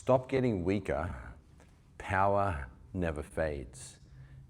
Stop getting weaker. Power never fades.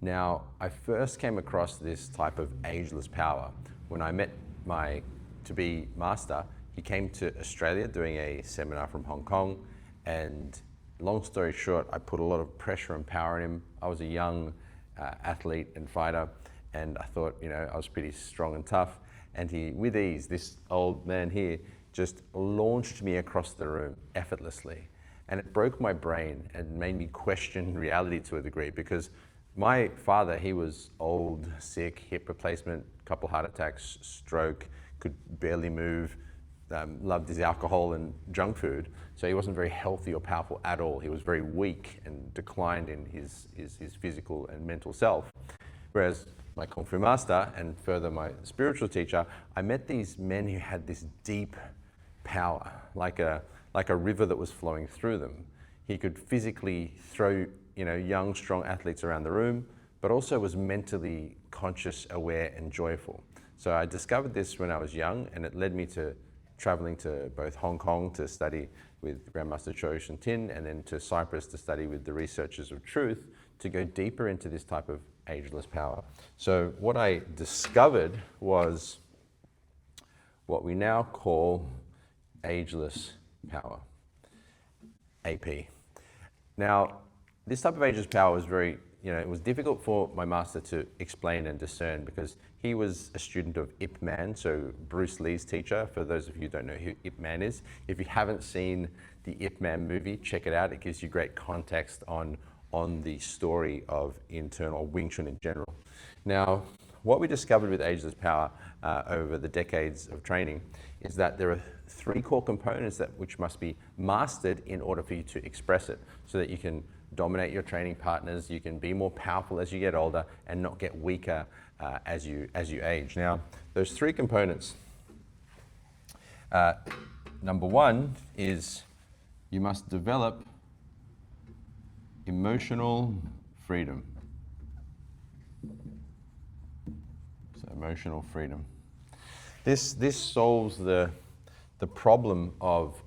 Now, I first came across this type of ageless power when I met my to-be master. He came to Australia doing a seminar from Hong Kong, and long story short, I put a lot of pressure and power in him. I was a young athlete and fighter, and I thought, I was pretty strong and tough. And he, with ease, this old man here, just launched me across the room effortlessly. And it broke my brain and made me question reality to a degree, because my father, he was old, sick, hip replacement, couple heart attacks, stroke, could barely move, loved his alcohol and junk food. So he wasn't very healthy or powerful at all. He was very weak and declined in his physical and mental self. Whereas my Kung Fu master, and further my spiritual teacher, I met these men who had this deep power, like a river that was flowing through them. He could physically throw young, strong athletes around the room, but also was mentally conscious, aware, and joyful. So I discovered this when I was young, and it led me to traveling to both Hong Kong to study with Grandmaster Cho Shin Tin, and then to Cyprus to study with the Researchers of Truth, to go deeper into this type of ageless power. So what I discovered was what we now call ageless power, AP. Now, this type of ageless power was very, it was difficult for my master to explain and discern, because he was a student of Ip Man, so Bruce Lee's teacher. For those of you who don't know who Ip Man is, if you haven't seen the Ip Man movie, check it out. It gives you great context on the story of internal Wing Chun in general. Now, what we discovered with ageless power over the decades of training is that there are three core components which must be mastered in order for you to express it, so that you can dominate your training partners, you can be more powerful as you get older, and not get weaker as you age. Now, those three components. Number one is you must develop emotional freedom. So emotional freedom. This solves the problem of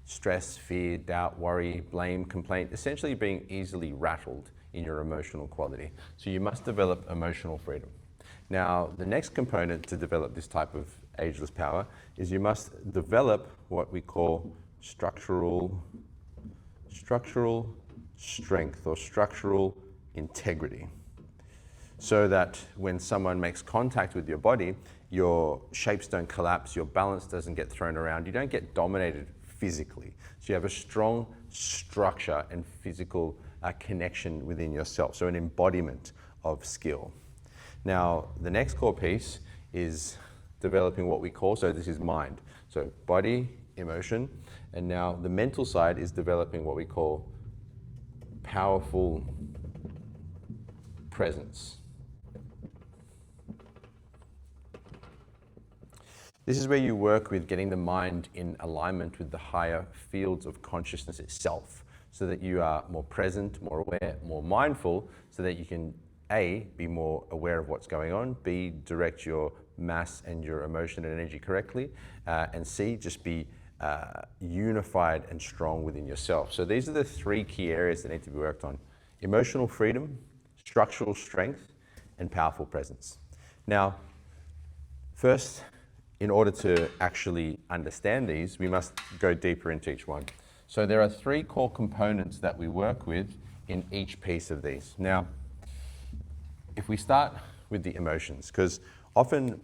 stress, fear, doubt, worry, blame, complaint, essentially being easily rattled in your emotional quality. So you must develop emotional freedom. Now, the next component to develop this type of ageless power is you must develop what we call structural strength or structural integrity, so that when someone makes contact with your body, your shapes don't collapse, your balance doesn't get thrown around, you don't get dominated physically. So you have a strong structure and physical connection within yourself, so an embodiment of skill. Now, the next core piece is developing what we call, so this is mind, so body, emotion, and now the mental side is developing what we call powerful presence. This is where you work with getting the mind in alignment with the higher fields of consciousness itself, so that you are more present, more aware, more mindful, so that you can A, be more aware of what's going on, B, direct your mass and your emotion and energy correctly, and C, just be unified and strong within yourself. So these are the three key areas that need to be worked on: emotional freedom, structural strength, and powerful presence. Now, first, in order to actually understand these, we must go deeper into each one. So there are three core components that we work with in each piece of these. Now, if we start with the emotions, because often,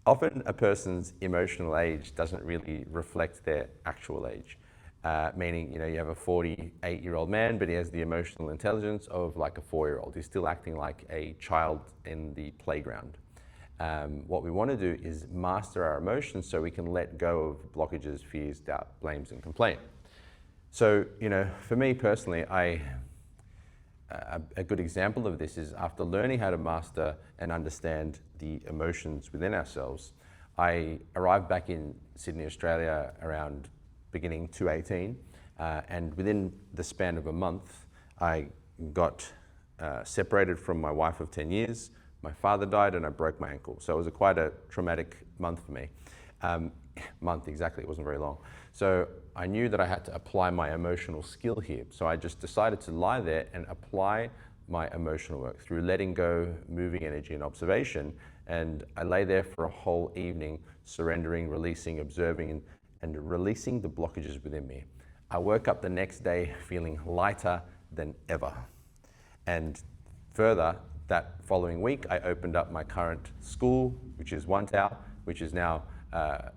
often a person's emotional age doesn't really reflect their actual age. Meaning, you have a 48-year-old man, but he has the emotional intelligence of like a 4-year-old. He's still acting like a child in the playground. What we want to do is master our emotions so we can let go of blockages, fears, doubt, blames, and complaint. So, for me personally, a good example of this is after learning how to master and understand the emotions within ourselves, I arrived back in Sydney, Australia around beginning 2018, and within the span of a month, I got separated from my wife of 10 years. My father died and I broke my ankle. So it was quite a traumatic month for me. Month exactly, it wasn't very long. So I knew that I had to apply my emotional skill here. So I just decided to lie there and apply my emotional work through letting go, moving energy, and observation. And I lay there for a whole evening, surrendering, releasing, observing, and releasing the blockages within me. I woke up the next day feeling lighter than ever. And further, that following week, I opened up my current school, which is One Tao, which is now a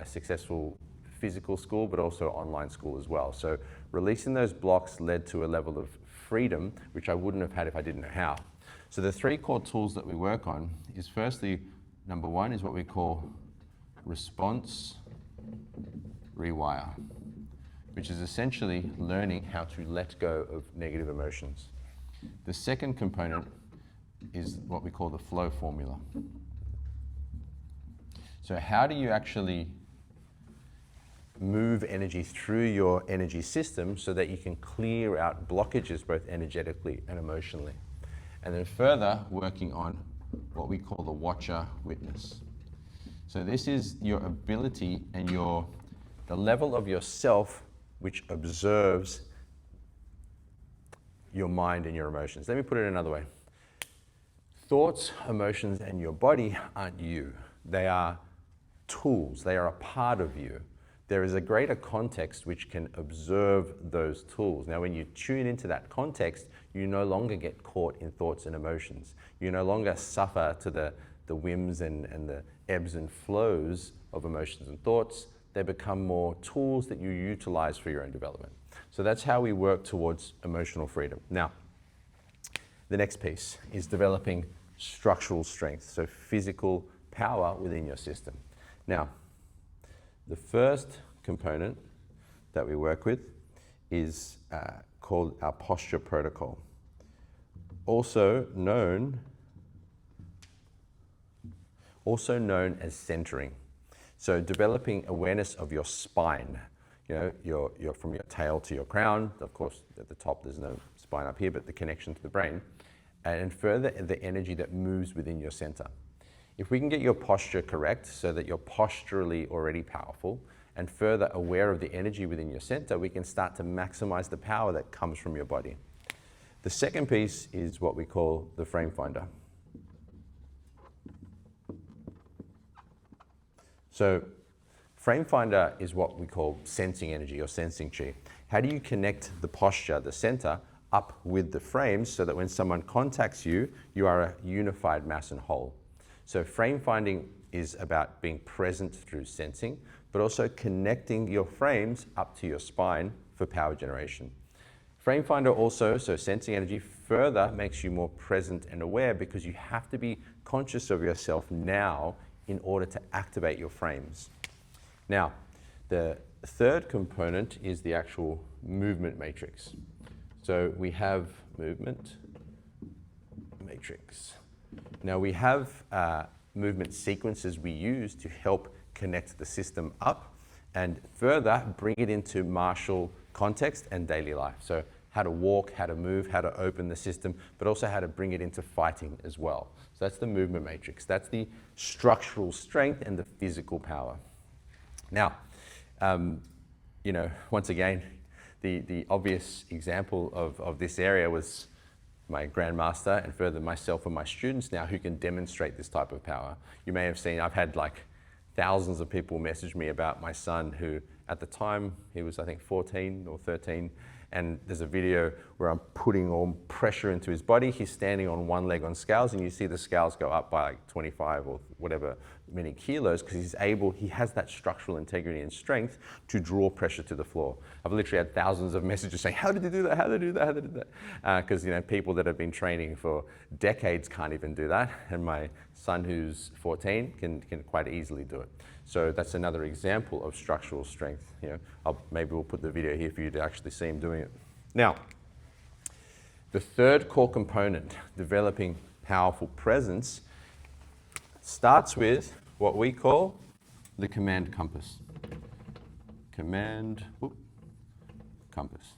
successful physical school, but also online school as well. So releasing those blocks led to a level of freedom, which I wouldn't have had if I didn't know how. So the three core tools that we work on is firstly, number one is what we call response rewire, which is essentially learning how to let go of negative emotions. The second component is what we call the flow formula. So how do you actually move energy through your energy system so that you can clear out blockages both energetically and emotionally? And then further, working on what we call the watcher witness. So this is your ability and the level of yourself which observes your mind and your emotions. Let me put it another way. Thoughts, emotions, and your body aren't you. They are tools. They are a part of you. There is a greater context which can observe those tools. Now, when you tune into that context, you no longer get caught in thoughts and emotions. You no longer suffer to the whims and the ebbs and flows of emotions and thoughts. They become more tools that you utilize for your own development. So that's how we work towards emotional freedom. Now, the next piece is developing structural strength, so physical power within your system. Now, the first component that we work with is called our posture protocol, also known as centering. So developing awareness of your spine, you're from your tail to your crown. Of course, at the top there's no spine up here, but the connection to the brain, and further the energy that moves within your center. If we can get your posture correct so that you're posturally already powerful and further aware of the energy within your center, we can start to maximize the power that comes from your body. The second piece is what we call the frame finder. So frame finder is what we call sensing energy or sensing chi. How do you connect the posture, the center, up with the frames so that when someone contacts you, you are a unified mass and whole? So frame finding is about being present through sensing, but also connecting your frames up to your spine for power generation. Frame finder also, so sensing energy, further makes you more present and aware because you have to be conscious of yourself now in order to activate your frames. Now, the third component is the actual movement matrix. So we have movement matrix. Now we have movement sequences we use to help connect the system up and further bring it into martial context and daily life. So how to walk, how to move, how to open the system, but also how to bring it into fighting as well. So that's the movement matrix. That's the structural strength and the physical power. Now, once again, the obvious example of this area was my grandmaster and further myself and my students now who can demonstrate this type of power. You may have seen, I've had like thousands of people message me about my son who at the time, he was I think 14 or 13, and there's a video where I'm putting all pressure into his body. He's standing on one leg on scales and you see the scales go up by like 25 or whatever many kilos because he has that structural integrity and strength to draw pressure to the floor. I've literally had thousands of messages saying, how did they do that? How did they do that? How did they do that? Because people that have been training for decades can't even do that. And my son who's 14 can quite easily do it. So that's another example of structural strength. Maybe we'll put the video here for you to actually see him doing it. Now, the third core component, developing powerful presence, starts with what we call the command compass. Compass.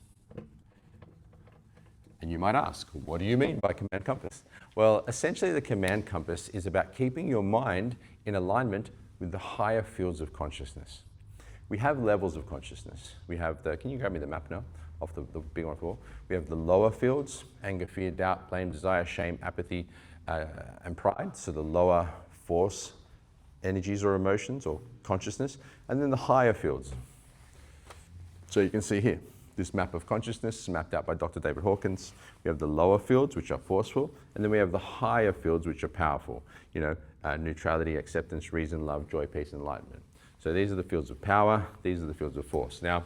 And you might ask, what do you mean by command compass? Well, essentially the command compass is about keeping your mind in alignment with the higher fields of consciousness. we have levels of consciousness. We have the, can you grab me the map now? Off the big one for all. We have the lower fields: anger, fear, doubt, blame, desire, shame, apathy, and pride. So the lower force energies or emotions or consciousness. And then the higher fields. So you can see here, this map of consciousness mapped out by Dr. David Hawkins. We have the lower fields, which are forceful, and then we have the higher fields, which are powerful. Neutrality, acceptance, reason, love, joy, peace, and enlightenment. So these are the fields of power. These are the fields of force. Now,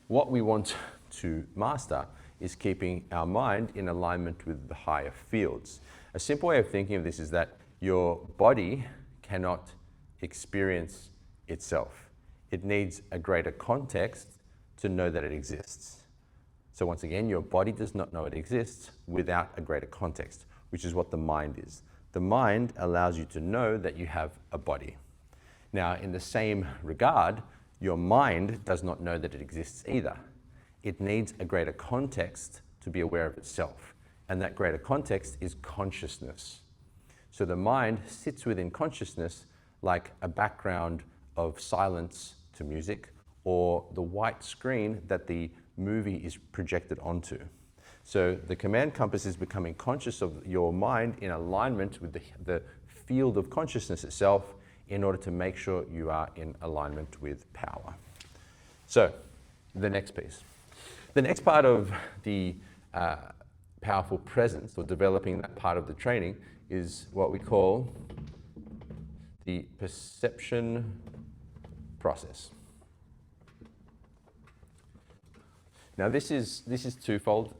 what we want to master is keeping our mind in alignment with the higher fields. A simple way of thinking of this is that your body cannot experience itself. It needs a greater context to know that it exists. So once again, your body does not know it exists without a greater context, which is what the mind is. The mind allows you to know that you have a body. Now, in the same regard, your mind does not know that it exists either. It needs a greater context to be aware of itself. And that greater context is consciousness. So the mind sits within consciousness like a background of silence to music, or the white screen that the movie is projected onto. So the command compass is becoming conscious of your mind in alignment with the field of consciousness itself, in order to make sure you are in alignment with power. So, the next piece. The next part of the powerful presence, or developing that part of the training, is what we call the perception process. Now this is twofold.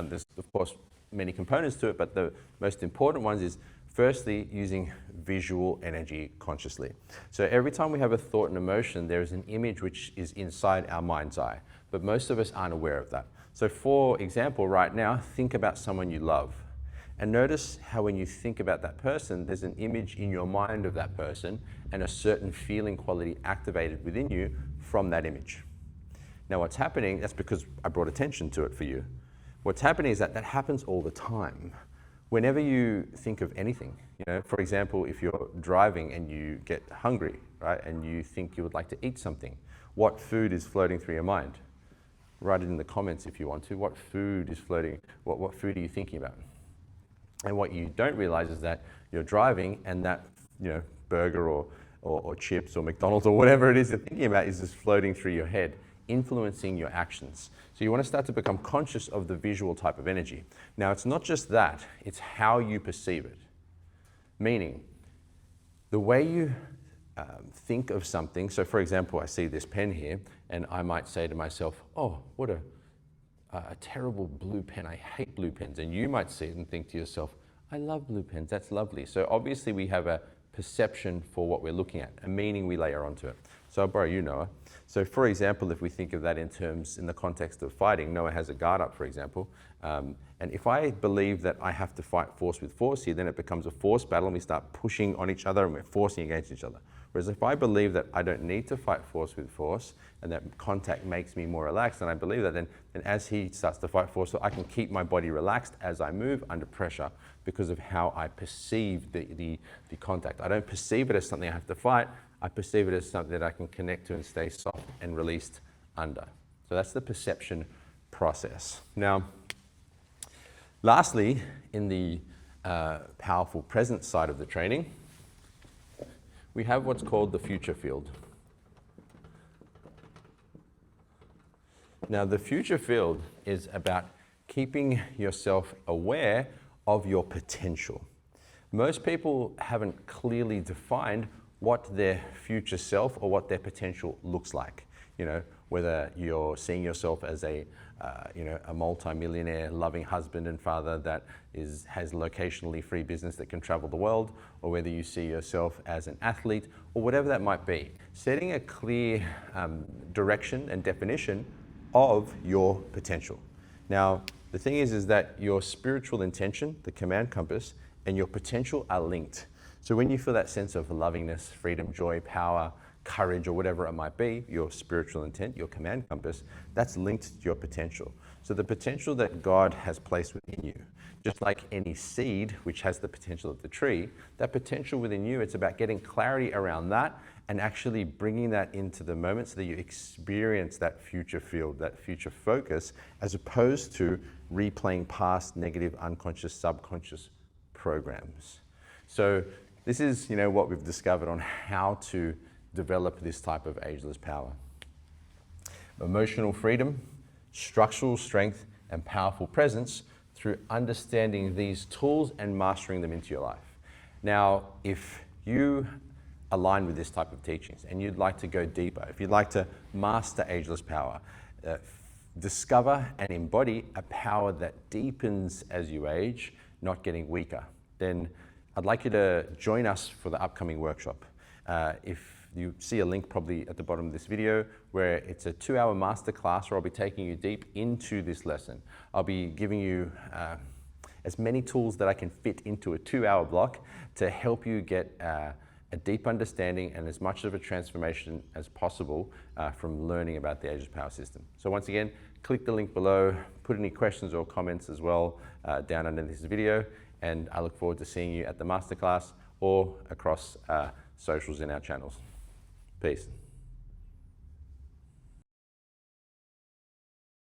There's of course many components to it, but the most important ones is firstly using visual energy consciously. So every time we have a thought and emotion, there is an image which is inside our mind's eye, but most of us aren't aware of that. So for example, right now, think about someone you love, and notice how when you think about that person, there's an image in your mind of that person and a certain feeling quality activated within you from that image. Now what's happening, that's because I brought attention to it for you. What's happening is that happens all the time. Whenever you think of anything, for example, if you're driving and you get hungry, right, and you think you would like to eat something, what food is floating through your mind? Write it in the comments if you want to. What food is floating? What food are you thinking about? And what you don't realize is that you're driving, and that burger or chips or McDonald's or whatever it is you're thinking about is just floating through your head, influencing your actions. So you want to start to become conscious of the visual type of energy. Now, it's not just that, it's how you perceive it. Meaning, the way you think of something, so for example, I see this pen here, and I might say to myself, oh, what a terrible blue pen, I hate blue pens. And you might see it and think to yourself, I love blue pens, that's lovely. So obviously we have a perception for what we're looking at, a meaning we layer onto it. So I'll borrow you, Noah. So for example, if we think of that in the context of fighting, Noah has a guard up, for example. And if I believe that I have to fight force with force here, then it becomes a force battle and we start pushing on each other and we're forcing against each other. Whereas if I believe that I don't need to fight force with force and that contact makes me more relaxed, and I believe that, then as he starts to fight force, so I can keep my body relaxed as I move under pressure because of how I perceive the contact. I don't perceive it as something I have to fight. I perceive it as something that I can connect to and stay soft and released under. So that's the perception process. Now, lastly, in the powerful present side of the training, we have what's called the future field. Now, the future field is about keeping yourself aware of your potential. Most people haven't clearly defined what their future self or what their potential looks like. Whether you're seeing yourself as a multi-millionaire loving husband and father that has locationally free business that can travel the world, or whether you see yourself as an athlete, or whatever that might be. Setting a clear direction and definition of your potential. Now, the thing is that your spiritual intention, the command compass, and your potential are linked. So when you feel that sense of lovingness, freedom, joy, power, courage, or whatever it might be, your spiritual intent, your command compass, that's linked to your potential. So the potential that God has placed within you, just like any seed which has the potential of the tree, that potential within you, it's about getting clarity around that and actually bringing that into the moment so that you experience that future field, that future focus, as opposed to replaying past negative, unconscious, subconscious programs. So this is, what we've discovered on how to develop this type of ageless power. Emotional freedom, structural strength, and powerful presence through understanding these tools and mastering them into your life. Now, if you align with this type of teachings and you'd like to go deeper, if you'd like to master ageless power, discover and embody a power that deepens as you age, not getting weaker, then I'd like you to join us for the upcoming workshop. If you see a link probably at the bottom of this video where it's a 2-hour masterclass where I'll be taking you deep into this lesson. I'll be giving you as many tools that I can fit into a 2-hour block to help you get a deep understanding and as much of a transformation as possible from learning about the Ageless Power System. So once again, click the link below, put any questions or comments as well down under this video, and I look forward to seeing you at the masterclass or across socials in our channels. Peace.